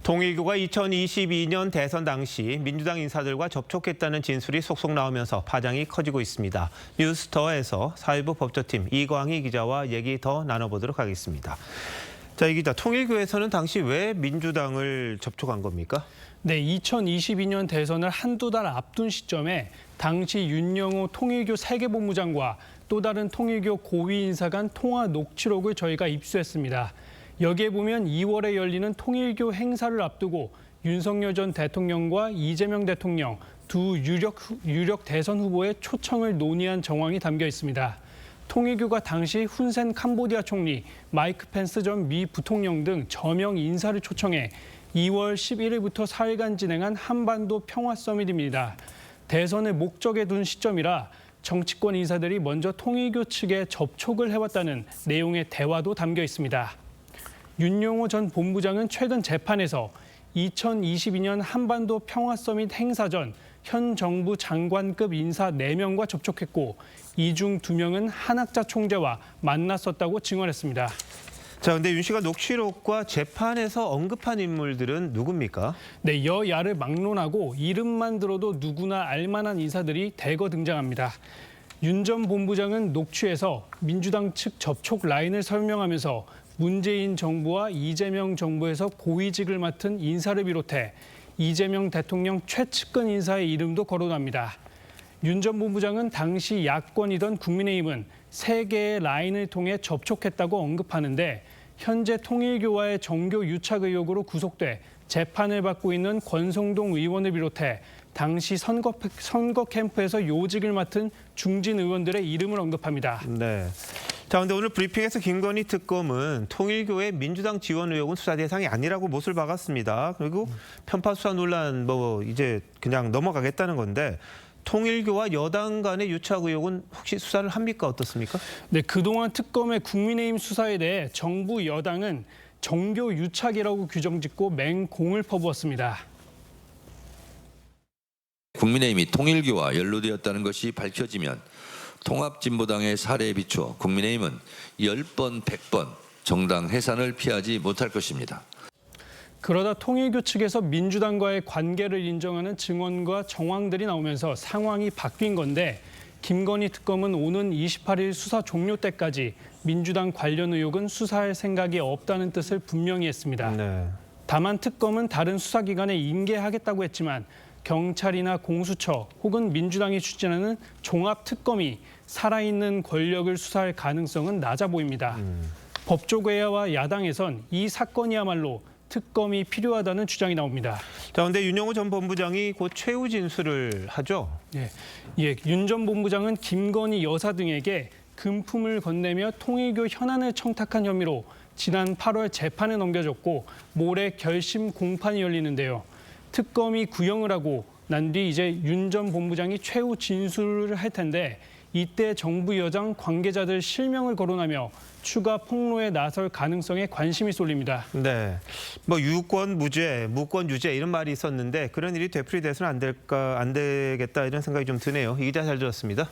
통일교가 2022년 대선 당시 민주당 인사들과 접촉했다는 진술이 속속 나오면서 파장이 커지고 있습니다. 뉴스터에서 사회부 법조팀 이광희 기자와 얘기 더 나눠보도록 하겠습니다. 자, 이 기자, 통일교에서는 당시 왜 민주당을 접촉한 겁니까? 네, 2022년 대선을 한두 달 앞둔 시점에 당시 윤영호 통일교 세계본부장과 또 다른 통일교 고위 인사 간 통화 녹취록을 저희가 입수했습니다. 여기에 보면 2월에 열리는 통일교 행사를 앞두고 윤석열 전 대통령과 이재명 대통령 두 유력 대선 후보의 초청을 논의한 정황이 담겨 있습니다. 통일교가 당시 훈센 캄보디아 총리, 마이크 펜스 전 미 부통령 등 저명 인사를 초청해 2월 11일부터 4일간 진행한 한반도 평화 서밋입니다. 대선을 목적에 둔 시점이라 정치권 인사들이 먼저 통일교 측에 접촉을 해왔다는 내용의 대화도 담겨 있습니다. 윤영호 전 본부장은 최근 재판에서 2022년 한반도 평화 서밋 행사 전 현 정부 장관급 인사 4명과 접촉했고 이 중 2명은 한학자 총재와 만났었다고 증언했습니다. 자, 근데 윤 씨가 녹취록과 재판에서 언급한 인물들은 누굽니까? 네, 여야를 막론하고 이름만 들어도 누구나 알만한 인사들이 대거 등장합니다. 윤 전 본부장은 녹취에서 민주당 측 접촉 라인을 설명하면서 문재인 정부와 이재명 정부에서 고위직을 맡은 인사를 비롯해 이재명 대통령 최측근 인사의 이름도 거론합니다. 윤 전 본부장은 당시 야권이던 국민의힘은 3개의 라인을 통해 접촉했다고 언급하는데 현재 통일교와의 정교 유착 의혹으로 구속돼 재판을 받고 있는 권성동 의원을 비롯해 당시 선거 캠프에서 요직을 맡은 중진 의원들의 이름을 언급합니다. 네. 자, 근데 오늘 브리핑에서 김건희 특검은 통일교의 민주당 지원 의혹은 수사 대상이 아니라고 못을 박았습니다. 그리고 편파 수사 논란 이제 그냥 넘어가겠다는 건데 통일교와 여당 간의 유착 의혹은 혹시 수사를 합니까? 어떻습니까? 네, 그동안 특검의 국민의힘 수사에 대해 정부 여당은 정교 유착이라고 규정짓고 맹공을 퍼부었습니다. 국민의힘이 통일교와 연루되었다는 것이 밝혀지면 통합진보당의 사례에 비추어 국민의힘은 10번, 100번 정당 해산을 피하지 못할 것입니다. 그러다 통일교 측에서 민주당과의 관계를 인정하는 증언과 정황들이 나오면서 상황이 바뀐 건데 김건희 특검은 오는 28일 수사 종료 때까지 민주당 관련 의혹은 수사할 생각이 없다는 뜻을 분명히 했습니다. 네. 다만 특검은 다른 수사기관에 인계하겠다고 했지만 경찰이나 공수처 혹은 민주당이 추진하는 종합특검이 살아있는 권력을 수사할 가능성은 낮아 보입니다. 법조계와 야당에선 이 사건이야말로 특검이 필요하다는 주장이 나옵니다. 자, 근데 윤영호 전 본부장이 곧 최후 진술을 하죠? 윤 전 본부장은 김건희 여사 등에게 금품을 건네며 통일교 현안을 청탁한 혐의로 지난 8월 재판에 넘겨졌고 모레 결심 공판이 열리는데요. 특검이 구형을 하고 난 뒤 이제 윤 전 본부장이 최후 진술을 할 텐데 이때 정부 여당 관계자들 실명을 거론하며 추가 폭로에 나설 가능성에 관심이 쏠립니다. 네, 유권 무죄, 무권 유죄 이런 말이 있었는데 그런 일이 되풀이돼서는 안 되겠다 이런 생각이 좀 드네요. 이 기자 잘 들었습니다.